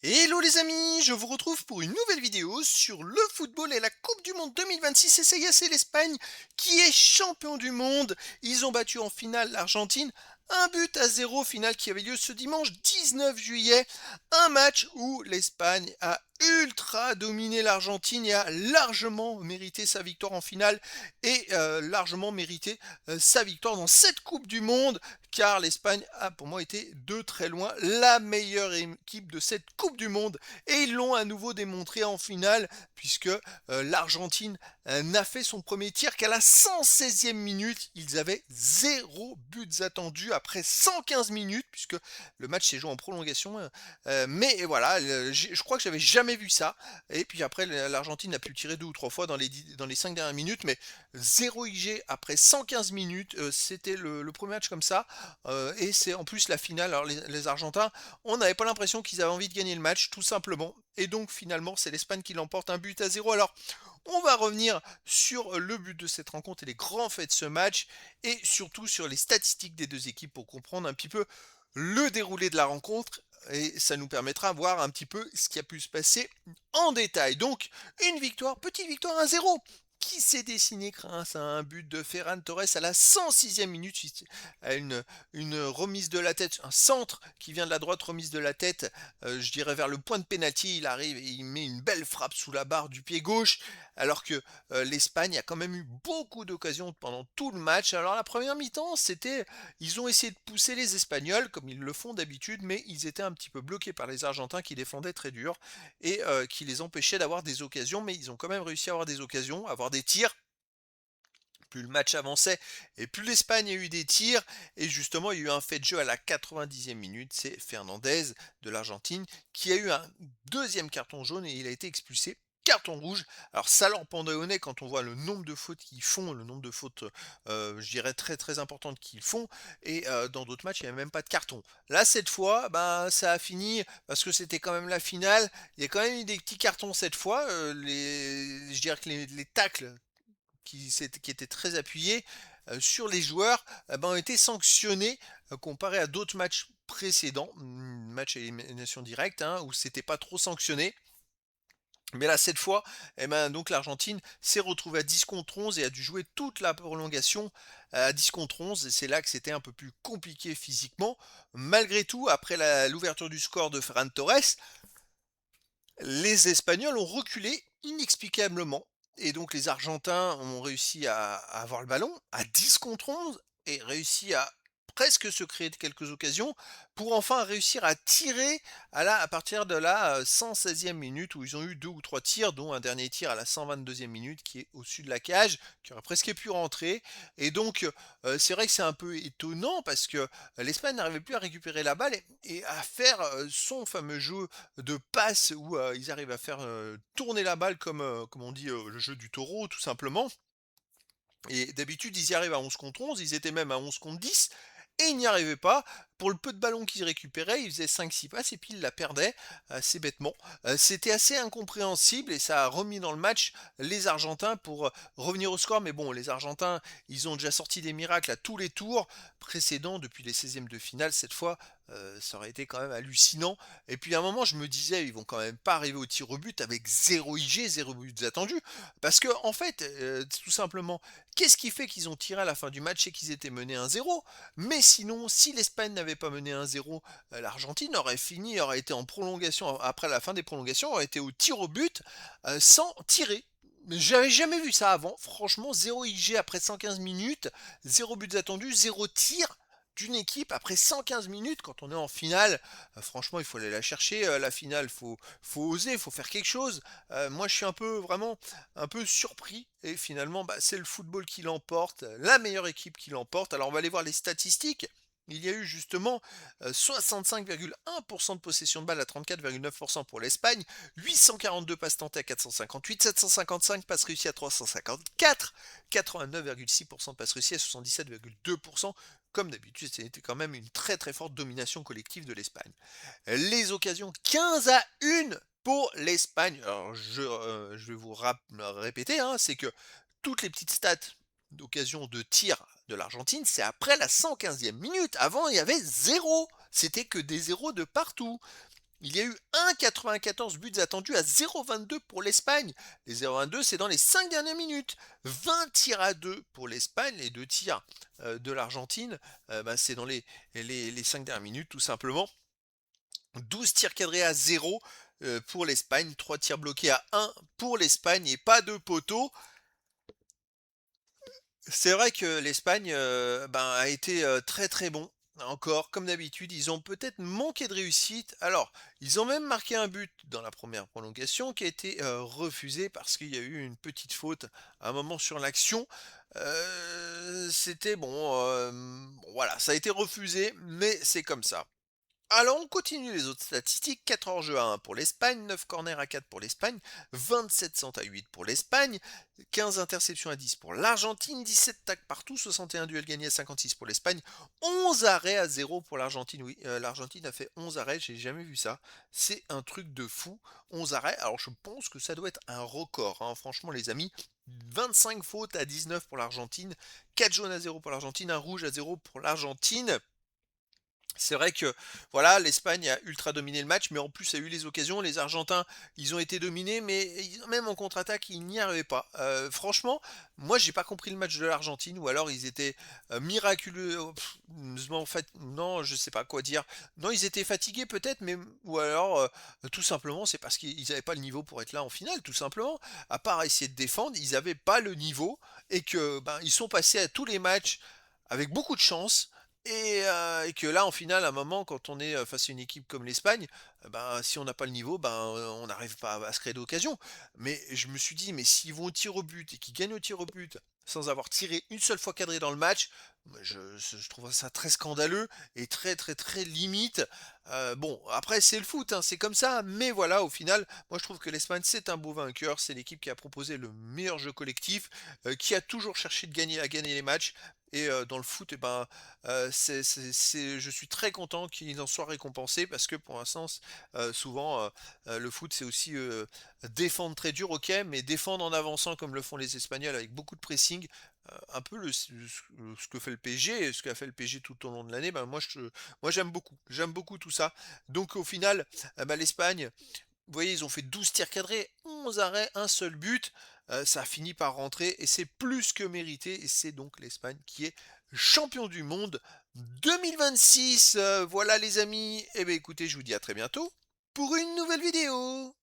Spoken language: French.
Hello les amis, je vous retrouve pour une nouvelle vidéo sur le football et la Coupe du Monde 2026. Et ça y est, c'est l'Espagne qui est champion du monde. Ils ont battu en finale l'Argentine. 1-0, finale qui avait lieu ce dimanche 19 juillet. Un match où l'Espagne a ultra dominé l'Argentine et a largement mérité sa victoire en finale et largement mérité sa victoire dans cette Coupe du Monde, car l'Espagne a pour moi été de très loin la meilleure équipe de cette Coupe du Monde, et ils l'ont à nouveau démontré en finale, puisque l'Argentine n'a fait son premier tir qu'à la 116e minute. Ils avaient 0 buts attendus après 115 minutes, puisque le match s'est joué en prolongation, mais voilà, je crois que j'avais jamais vu ça. Et puis après, l'Argentine a pu tirer 2 ou 3 fois dans les 5 dernières minutes, mais 0 IG après 115 minutes, c'était le premier match comme ça. Et c'est en plus la finale. Alors les Argentins, on n'avait pas l'impression qu'ils avaient envie de gagner le match, tout simplement. Et donc finalement, c'est l'Espagne qui l'emporte 1-0. Alors, on va revenir sur le but de cette rencontre et les grands faits de ce match, et surtout sur les statistiques des deux équipes pour comprendre un petit peu le déroulé de la rencontre. Et ça nous permettra de voir un petit peu ce qui a pu se passer en détail. Donc, une victoire, petite victoire 1-0, qui s'est dessinée grâce à un but de Ferran Torres à la 106e minute, à une remise de la tête, un centre qui vient de la droite, remise de la tête, je dirais vers le point de pénalty. Il arrive et il met une belle frappe sous la barre du pied gauche, alors que l'Espagne a quand même eu beaucoup d'occasions pendant tout le match. Alors la première mi-temps, ils ont essayé de pousser les Espagnols, comme ils le font d'habitude, mais ils étaient un petit peu bloqués par les Argentins qui défendaient très dur et qui les empêchaient d'avoir des occasions, mais ils ont quand même réussi à avoir des occasions, à avoir des tirs. Plus le match avançait et plus l'Espagne a eu des tirs, et justement il y a eu un fait de jeu à la 90e minute, c'est Fernandez de l'Argentine qui a eu un deuxième carton jaune et il a été expulsé. Carton rouge. Alors ça leur pendait quand on voit le nombre de fautes qu'ils font, le nombre de fautes, je dirais très très importantes qu'ils font, et dans d'autres matchs il n'y avait même pas de carton. Là cette fois, ben, ça a fini parce que c'était quand même la finale. Il y a quand même eu des petits cartons cette fois. Je dirais que les tacles qui étaient très appuyés sur les joueurs, ben, ont été sanctionnés comparé à d'autres matchs précédents, match à élimination directe, hein, où c'était pas trop sanctionné. Mais là, cette fois, eh ben, donc l'Argentine s'est retrouvée à 10 contre 11 et a dû jouer toute la prolongation à 10 contre 11. Et c'est là que c'était un peu plus compliqué physiquement. Malgré tout, après l'ouverture du score de Ferran Torres, les Espagnols ont reculé inexplicablement, et donc les Argentins ont réussi à avoir le ballon à 10 contre 11 et réussi à presque se créer de quelques occasions pour enfin réussir à tirer à partir de la 116e minute, où ils ont eu 2 ou 3 tirs, dont un dernier tir à la 122e minute qui est au-dessus de la cage, qui aurait presque pu rentrer. Et donc c'est vrai que c'est un peu étonnant parce que l'Espagne n'arrivait plus à récupérer la balle et à faire son fameux jeu de passes où ils arrivent à faire tourner la balle comme on dit, le jeu du taureau tout simplement. Et d'habitude, ils y arrivent à 11 contre 11, ils étaient même à 11 contre 10, et ils n'y arrivaient pas. Pour le peu de ballons qu'ils récupéraient, ils faisaient 5-6 passes et puis ils la perdaient assez bêtement. C'était assez incompréhensible et ça a remis dans le match les Argentins pour revenir au score. Mais bon, les Argentins, ils ont déjà sorti des miracles à tous les tours précédents depuis les 16e de finale. Cette fois, ça aurait été quand même hallucinant. Et puis à un moment, je me disais, ils vont quand même pas arriver au tir au but avec 0 IG, 0 buts attendus. Parce que, en fait, tout simplement, qu'est-ce qui fait qu'ils ont tiré à la fin du match et qu'ils étaient menés 1-0? Mais sinon, si l'Espagne n'avait pas mené 1-0, l'Argentine aurait été en prolongation, après la fin des prolongations, aurait été au tir au but sans tirer. J'avais jamais vu ça avant. Franchement, 0 IG après 115 minutes, 0 buts attendus, 0 tir d'une équipe après 115 minutes quand on est en finale. Franchement, il faut aller la chercher, la finale. Faut oser, faut faire quelque chose. Moi, je suis vraiment un peu surpris. Et finalement, bah, c'est le football qui l'emporte, la meilleure équipe qui l'emporte. Alors, on va aller voir les statistiques. Il y a eu justement 65,1% de possession de balle à 34,9% pour l'Espagne, 842 passes tentées à 458, 755 passes réussies à 354, 89,6% de passes réussies à 77,2%. Comme d'habitude, c'était quand même une très très forte domination collective de l'Espagne. Les occasions 15-1 pour l'Espagne. Alors je vais vous répéter, hein, c'est que toutes les petites stats d'occasion de tir de l'Argentine, c'est après la 115e minute. Avant, il y avait zéro. C'était que des zéros de partout. Il y a eu 1,94 buts attendus à 0,22 pour l'Espagne. Les 0,22, c'est dans les 5 dernières minutes. 20 tirs à 2 pour l'Espagne, les 2 tirs de l'Argentine, c'est dans les 5 dernières minutes tout simplement. 12 tirs cadrés à 0 pour l'Espagne, 3 tirs bloqués à 1 pour l'Espagne et pas de poteau. C'est vrai que l'Espagne, a été, très, très bon. Encore, comme d'habitude, ils ont peut-être manqué de réussite. Alors, ils ont même marqué un but dans la première prolongation qui a été, refusé parce qu'il y a eu une petite faute à un moment sur l'action. C'était bon, bon voilà, ça a été refusé, mais c'est comme ça. Alors, on continue les autres statistiques. 4 hors-jeu à 1 pour l'Espagne, 9 corners à 4 pour l'Espagne, 27 centres à 8 pour l'Espagne, 15 interceptions à 10 pour l'Argentine, 17 tacles partout, 61 duels gagnés à 56 pour l'Espagne, 11 arrêts à 0 pour l'Argentine. Oui, l'Argentine a fait 11 arrêts, j'ai jamais vu ça. C'est un truc de fou. 11 arrêts, alors je pense que ça doit être un record, hein. Franchement les amis. 25 fautes à 19 pour l'Argentine, 4 jaunes à 0 pour l'Argentine, un rouge à 0 pour l'Argentine. C'est vrai que voilà, l'Espagne a ultra dominé le match, mais en plus a eu les occasions. Les Argentins, ils ont été dominés, mais même en contre-attaque, ils n'y arrivaient pas. Franchement, moi, j'ai pas compris le match de l'Argentine, ou alors ils étaient miraculeux. En fait, non, je sais pas quoi dire. Non, ils étaient fatigués peut-être, mais ou alors tout simplement, c'est parce qu'ils n'avaient pas le niveau pour être là en finale, tout simplement. À part essayer de défendre, ils n'avaient pas le niveau et que ils sont passés à tous les matchs avec beaucoup de chance et que là, en finale, à un moment, quand on est face à une équipe comme l'Espagne, si on n'a pas le niveau, on n'arrive pas à se créer d'occasion. Mais je me suis dit, mais s'ils vont au tir au but et qu'ils gagnent au tir au but sans avoir tiré une seule fois cadré dans le match, moi, je trouve ça très scandaleux et très très très limite. Bon, après c'est le foot, hein, c'est comme ça. Mais voilà, au final, moi je trouve que l'Espagne c'est un beau vainqueur. C'est l'équipe qui a proposé le meilleur jeu collectif, qui a toujours cherché de gagner à gagner les matchs. Et dans le foot, je suis très content qu'ils en soient récompensés parce que pour l'instant, souvent, le foot, c'est aussi défendre très dur, ok, mais défendre en avançant comme le font les Espagnols avec beaucoup de pressing, un peu ce que fait le PSG et ce qu'a fait le PSG tout au long de l'année, moi j'aime beaucoup tout ça. Donc au final, l'Espagne, vous voyez, ils ont fait 12 tirs cadrés, 11 arrêts, un seul but. Ça a fini par rentrer et c'est plus que mérité. Et c'est donc l'Espagne qui est champion du monde 2026. Voilà les amis. Eh bien écoutez, je vous dis à très bientôt pour une nouvelle vidéo.